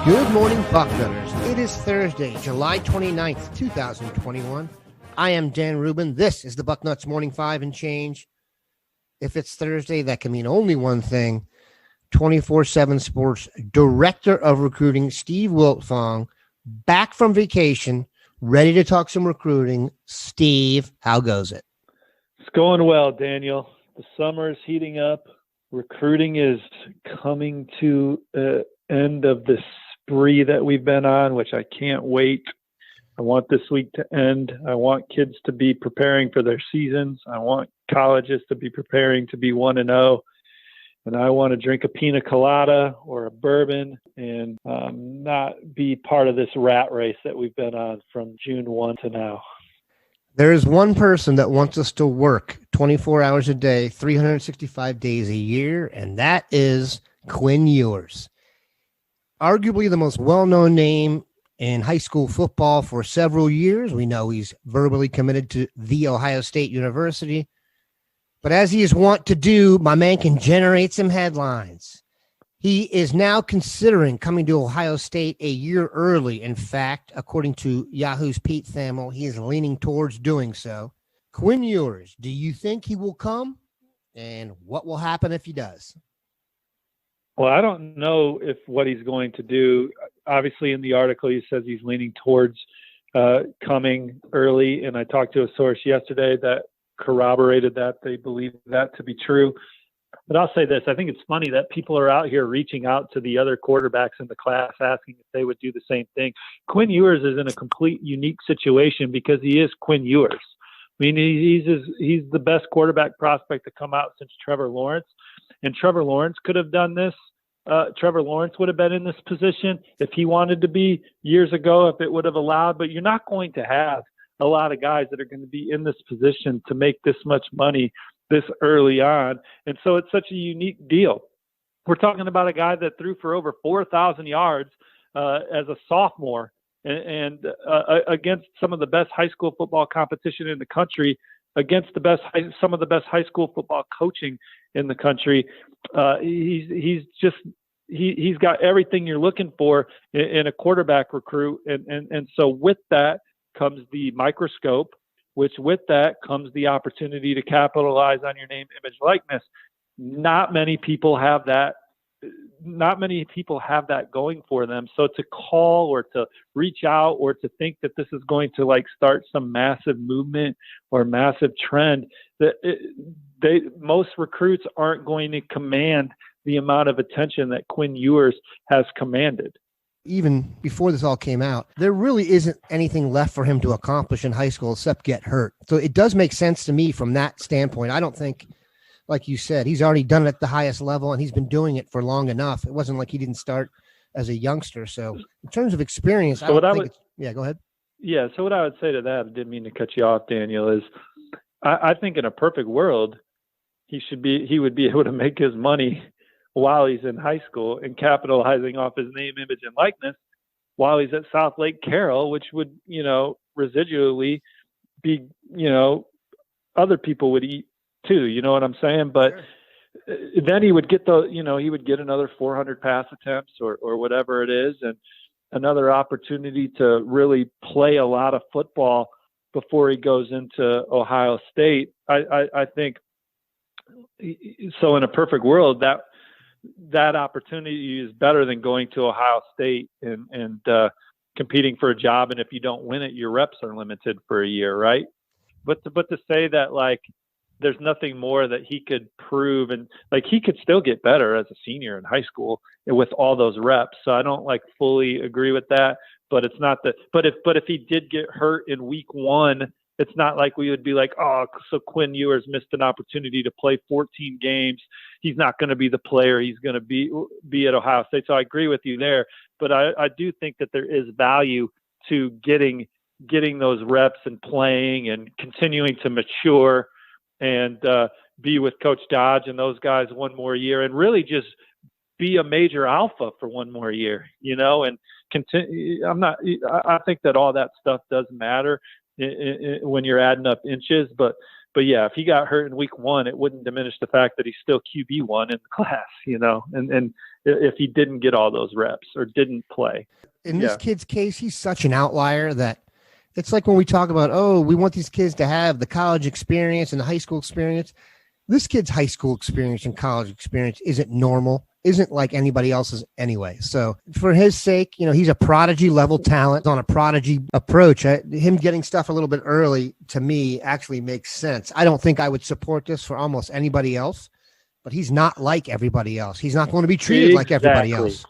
Good morning, Bucknutters. It is Thursday, July 29th, 2021. I am Dan Rubin. This is the Bucknuts Morning 5 and Change. If it's Thursday, that can mean only one thing. 24/7 Sports Director of Recruiting, Steve Wiltfong, back from vacation, ready to talk some recruiting. Steve, how goes it? It's going well, Daniel. The summer is heating up. Recruiting is coming to the end of the spree that we've been on, which I can't wait. I want this week to end. I want kids to be preparing for their seasons. I want colleges to be preparing to be 1-0. And I want to drink a pina colada or a bourbon and not be part of this rat race that we've been on from June 1 to now. There is one person that wants us to work 24 hours a day, 365 days a year, and that is Quinn Ewers. Arguably the most well-known name in high school football for several years. We know he's verbally committed to The Ohio State University. But as he is wont to do, my man can generate some headlines. He is now considering coming to Ohio State a year early. In fact, according to Yahoo's Pete Thamel, he is leaning towards doing so. Quinn Ewers, do you think he will come? And what will happen if he does? Well, I don't know if what he's going to do. Obviously, in the article, he says he's leaning towards coming early. And I talked to a source yesterday that corroborated that. They believe that to be true. But I'll say this. I think it's funny that people are out here reaching out to the other quarterbacks in the class asking if they would do the same thing. Quinn Ewers is in a complete unique situation because he is Quinn Ewers. I mean, he's the best quarterback prospect to come out since Trevor Lawrence. And Trevor Lawrence could have done this. Trevor Lawrence would have been in this position if he wanted to be years ago, if it would have allowed. But you're not going to have a lot of guys that are going to be in this position to make this much money this early on. And so it's such a unique deal. We're talking about a guy that threw for over 4,000 yards as a sophomore and against some of the best high school football competition in the country, against some of the best high school football coaching in the country. He's got everything you're looking for in a quarterback recruit. And so with that comes the microscope, which with that comes the opportunity to capitalize on your name, image, likeness. Not many people have that. Not many people have that going for them. So to call or to reach out or to think that this is going to like start some massive movement or massive trend, most recruits aren't going to command the amount of attention that Quinn Ewers has commanded. Even before this all came out, there really isn't anything left for him to accomplish in high school except get hurt. So it does make sense to me from that standpoint. I don't think, like you said, he's already done it at the highest level and he's been doing it for long enough. It wasn't like he didn't start as a youngster. So in terms of experience, go ahead. Yeah. So what I would say to that, I didn't mean to cut you off, Daniel, is I think in a perfect world, he would be able to make his money while he's in high school and capitalizing off his name, image, and likeness while he's at South Lake Carroll, which would, residually be, other people would eat too, you know what I'm saying? But sure. Then he would get he would get another 400 pass attempts or whatever it is, and another opportunity to really play a lot of football before he goes into Ohio State. I think so. In a perfect world, that opportunity is better than going to Ohio State and competing for a job. And if you don't win it, your reps are limited for a year, right? But to say that like there's nothing more that he could prove, and like he could still get better as a senior in high school with all those reps. So I don't like fully agree with that. But it's not that. But if he did get hurt in week one, it's not like we would be like, oh, so Quinn Ewers missed an opportunity to play 14 games. He's not going to be the player he's going to be at Ohio State. So I agree with you there. But I do think that there is value to getting those reps and playing and continuing to mature and be with Coach Dodge and those guys one more year and really just be a major alpha for one more year, and continue. I think that all that stuff does matter when you're adding up inches, but yeah, if he got hurt in week one, it wouldn't diminish the fact that he's still QB1 in the class, if he didn't get all those reps or didn't play. In this kid's case, he's such an outlier that it's like when we talk about, oh, we want these kids to have the college experience and the high school experience. This kid's high school experience and college experience isn't normal, isn't like anybody else's anyway. So for his sake, he's a prodigy level talent on a prodigy approach. Him getting stuff a little bit early to me actually makes sense. I don't think I would support this for almost anybody else, but he's not like everybody else. He's not going to be treated like everybody else.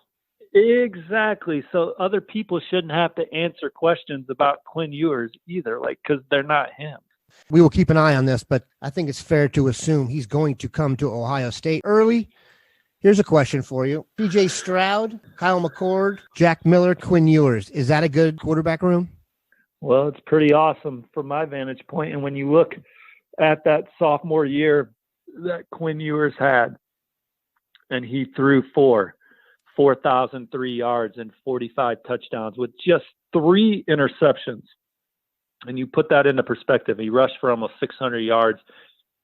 Exactly. So other people shouldn't have to answer questions about Quinn Ewers either, because they're not him. We will keep an eye on this, but I think it's fair to assume he's going to come to Ohio State early. Here's a question for you. CJ Stroud, Kyle McCord, Jack Miller, Quinn Ewers. Is that a good quarterback room? Well, it's pretty awesome from my vantage point. And when you look at that sophomore year that Quinn Ewers had, and he threw 4,003 yards and 45 touchdowns with just 3 interceptions. And you put that into perspective. He rushed for almost 600 yards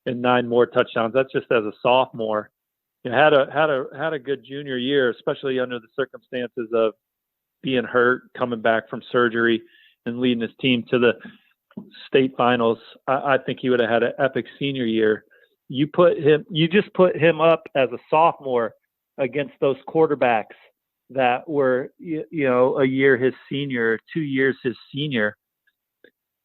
and 9 more touchdowns. That's just as a sophomore. He had a good junior year, especially under the circumstances of being hurt, coming back from surgery, and leading his team to the state finals. I think he would have had an epic senior year. You just put him up as a sophomore against those quarterbacks that were, a year his senior, 2 years his senior.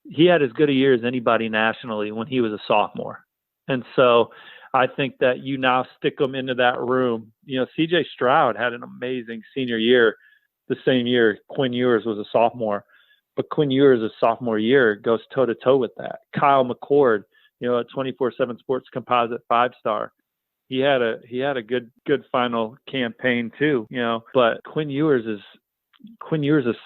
He had as good a year as anybody nationally when he was a sophomore. And so I think that you now stick him into that room. CJ Stroud had an amazing senior year the same year Quinn Ewers was a sophomore. But Quinn Ewers' sophomore year goes toe-to-toe with that. Kyle McCord, a 24/7 Sports Composite 5-star. He had a good final campaign too, but Quinn Ewers'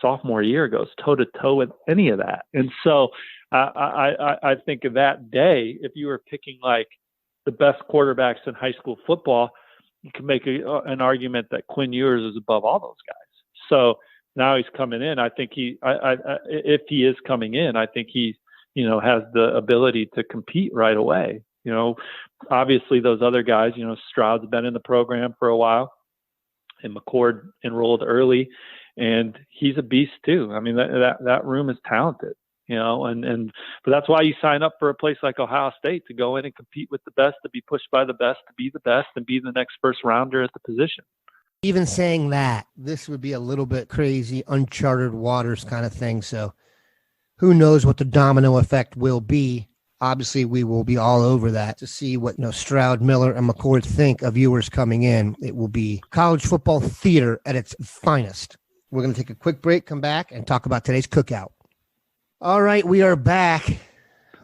sophomore year goes toe-to-toe with any of that. And so I think of that day, if you were picking the best quarterbacks in high school football, you can make an argument that Quinn Ewers is above all those guys. So now he's coming in. I think if he is coming in, I think he, has the ability to compete right away. Obviously those other guys, Stroud's been in the program for a while, and McCord enrolled early, and he's a beast too. I mean, that room is talented, but that's why you sign up for a place like Ohio State, to go in and compete with the best, to be pushed by the best, to be the best, and be the next first rounder at the position. Even saying that, this would be a little bit crazy, uncharted waters kind of thing. So who knows what the domino effect will be. Obviously, we will be all over that to see what Stroud, Miller, and McCord think of viewers coming in. It will be college football theater at its finest. We're going to take a quick break, come back, and talk about today's cookout. All right, we are back.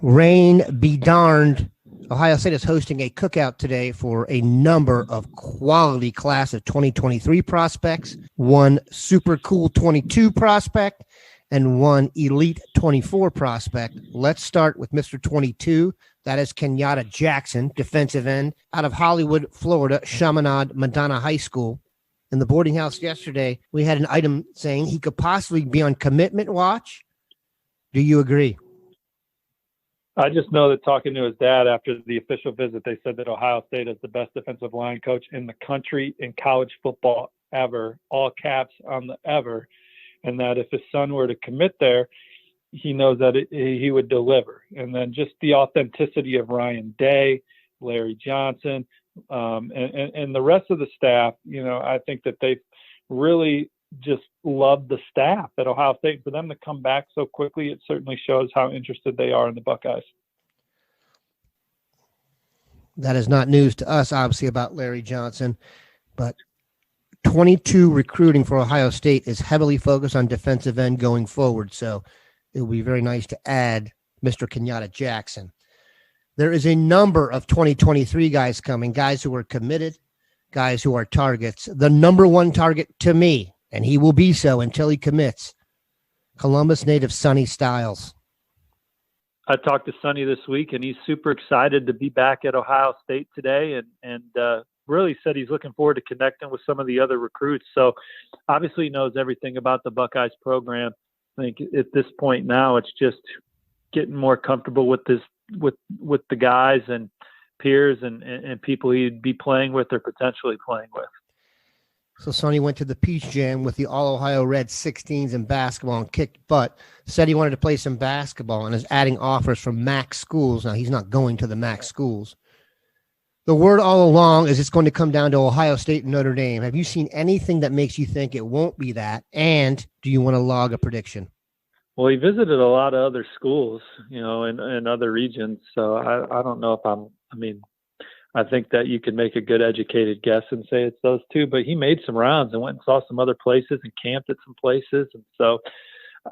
Rain be darned. Ohio State is hosting a cookout today for a number of quality class of 2023 prospects, one super cool 22 prospect, and one elite 24 prospect. Let's start with Mr. 22. That is Kenyatta Jackson, defensive end out of Hollywood, Florida, Chaminade Madonna High School. In the boarding house yesterday, we had an item saying he could possibly be on commitment watch. Do you agree? I just know that talking to his dad after the official visit, they said that Ohio State is the best defensive line coach in the country in college football ever, all caps on the ever, and that if his son were to commit there, he knows that he would deliver. And then just the authenticity of Ryan Day, Larry Johnson, and the rest of the staff, I think that they've really just loved the staff at Ohio State. For them to come back so quickly, it certainly shows how interested they are in the Buckeyes. That is not news to us, obviously, about Larry Johnson, but 22 recruiting for Ohio State is heavily focused on defensive end going forward. So it would be very nice to add Mr. Kenyatta Jackson. There is a number of 2023 guys coming, guys who are committed, guys who are targets. The number one target to me, and he will be so until he commits, Columbus native Sonny Styles. I talked to Sonny this week, and he's super excited to be back at Ohio State today, and really said he's looking forward to connecting with some of the other recruits. So obviously he knows everything about the Buckeyes program. I think at this point now it's just getting more comfortable with the guys and peers and people he'd be playing with or potentially playing with. So Sonny went to the Peach Jam with the All-Ohio Red 16s in basketball and kicked butt. Said he wanted to play some basketball and is adding offers from MAC schools. Now, he's not going to the MAC schools. The word all along is it's going to come down to Ohio State and Notre Dame. Have you seen anything that makes you think it won't be that? And do you want to log a prediction? Well, he visited a lot of other schools, in other regions. So I don't know if I think that you can make a good educated guess and say it's those two, but he made some rounds and went and saw some other places and camped at some places. And so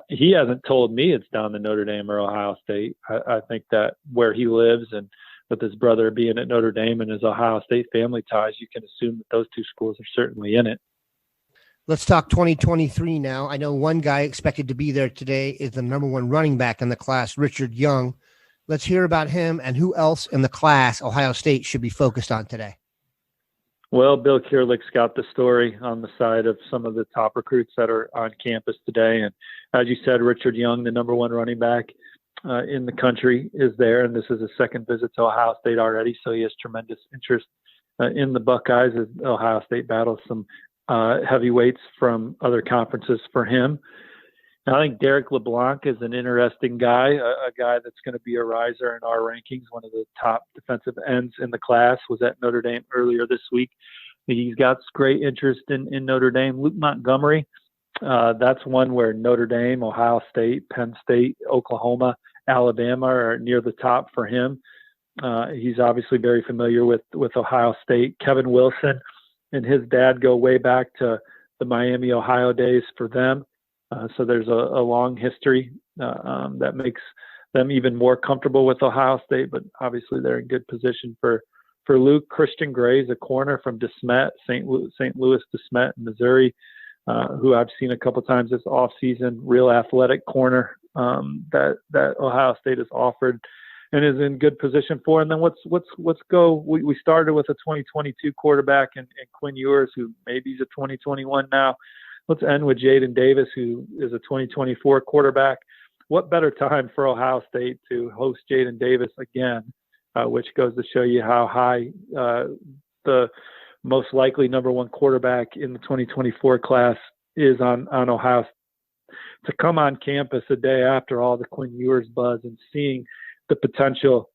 he hasn't told me it's down to Notre Dame or Ohio State. I think that where he lives and with his brother being at Notre Dame and his Ohio State family ties, you can assume that those two schools are certainly in it. Let's talk 2023 now. I know one guy expected to be there today is the number one running back in the class, Richard Young. Let's hear about him and who else in the class Ohio State should be focused on today. Well, Bill Kierlich's got the story on the side of some of the top recruits that are on campus today. And as you said, Richard Young, the number one running back in the country, is there. And this is his second visit to Ohio State already. So he has tremendous interest in the Buckeyes as Ohio State battles some heavyweights from other conferences for him. I think Derek LeBlanc is an interesting guy, a guy that's going to be a riser in our rankings. One of the top defensive ends in the class was at Notre Dame earlier this week. He's got great interest in Notre Dame. Luke Montgomery, that's one where Notre Dame, Ohio State, Penn State, Oklahoma, Alabama are near the top for him. He's obviously very familiar with Ohio State. Kevin Wilson and his dad go way back to the Miami, Ohio days for them. So there's a long history that makes them even more comfortable with Ohio State, but obviously they're in good position for Luke. Christian Gray's a corner from DeSmet, St. Louis DeSmet in Missouri, who I've seen a couple times this offseason. Real athletic corner that Ohio State has offered and is in good position for. And then let's go. We started with a 2022 quarterback and Quinn Ewers, who maybe he's a 2021 now. Let's end with Jaden Davis, who is a 2024 quarterback. What better time for Ohio State to host Jaden Davis again, which goes to show you how high the most likely number one quarterback in the 2024 class is on Ohio State. To come on campus a day after all the Quinn Ewers buzz and seeing the potential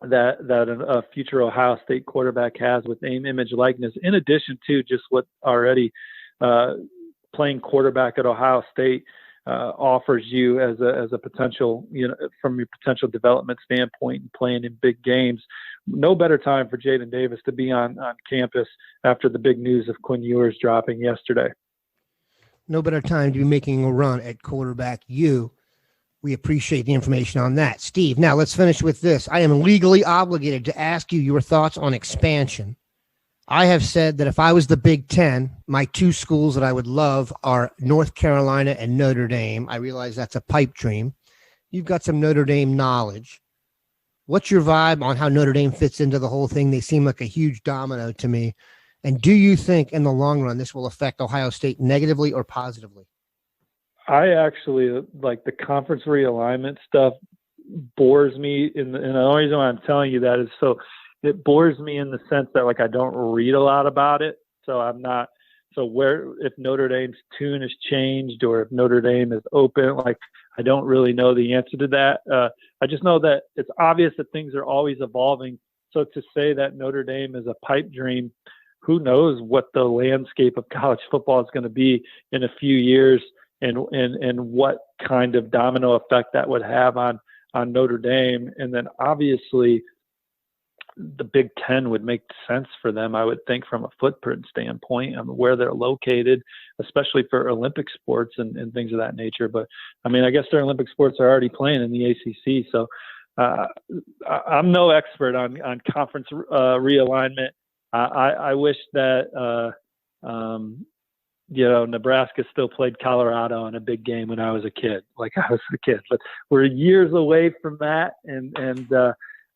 that a future Ohio State quarterback has with name, image, likeness, in addition to just what already playing quarterback at Ohio State offers you as a potential, from your potential development standpoint and playing in big games. No better time for Jaden Davis to be on campus after the big news of Quinn Ewers dropping yesterday. No better time to be making a run at quarterback. We appreciate the information on that. Steve, now let's finish with this. I am legally obligated to ask you your thoughts on expansion. I have said that if I was the Big Ten, my two schools that I would love are North Carolina and Notre Dame. I realize that's a pipe dream. You've got some Notre Dame knowledge. What's your vibe on how Notre Dame fits into the whole thing? They seem like a huge domino to me. And do you think in the long run this will affect Ohio State negatively or positively? I actually like the conference realignment stuff bores me. And the only reason why I'm telling you that is so it bores me in the sense that I don't read a lot about it. So I'm not, if Notre Dame's tune has changed or if Notre Dame is open, I don't really know the answer to that. I just know that it's obvious that things are always evolving. So to say that Notre Dame is a pipe dream, who knows what the landscape of college football is going to be in a few years and what kind of domino effect that would have on Notre Dame. And then obviously, the Big Ten would make sense for them, I would think, from a footprint standpoint, where they're located, especially for Olympic sports and things of that nature. But I guess their Olympic sports are already playing in the ACC. So I'm no expert on conference realignment. I wish that Nebraska still played Colorado in a big game when I was a kid, but we're years away from that.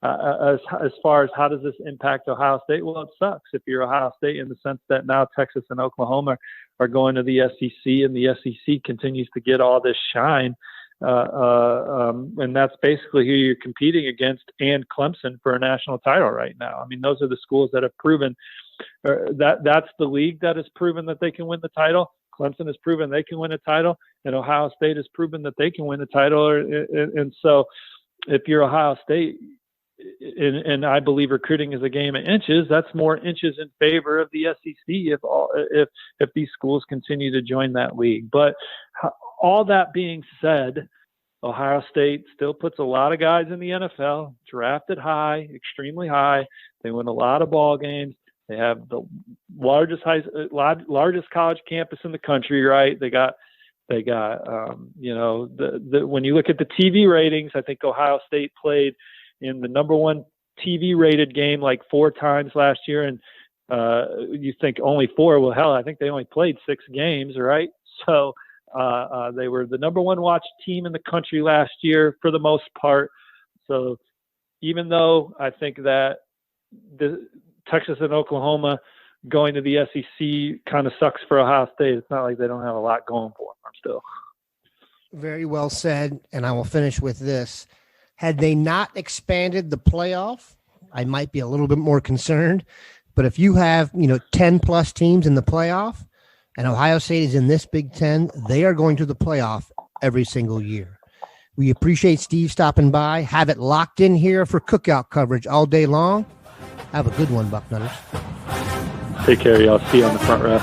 As far as how does this impact Ohio State? Well, it sucks if you're Ohio State in the sense that now Texas and Oklahoma are going to the SEC and the SEC continues to get all this shine. And that's basically who you're competing against, and Clemson for a national title right now. I mean, those are the schools that have proven that's the league that has proven that they can win the title. Clemson has proven they can win a title, and Ohio State has proven that they can win a title. And so if you're Ohio State, and I believe recruiting is a game of inches, that's more inches in favor of the SEC if these schools continue to join that league. But all that being said, Ohio State still puts a lot of guys in the NFL, drafted high, extremely high. They win a lot of ball games. They have the largest college campus in the country, right? They got you know, when you look at the TV ratings, I think Ohio State played in the number one TV rated game like 4 times last year. And you think only 4? Well, hell, I think they only played 6 games, right? So they were the number one watched team in the country last year for the most part. So even though I think that the Texas and Oklahoma going to the SEC kind of sucks for Ohio State, it's not like they don't have a lot going for them still. Very well said. And I will finish with this. Had they not expanded the playoff, I might be a little bit more concerned. But if you have, 10 plus teams in the playoff and Ohio State is in this Big Ten, they are going to the playoff every single year. We appreciate Steve stopping by. Have it locked in here for Cookout coverage all day long. Have a good one, Bucknutters. Take care, y'all. See you on the front row.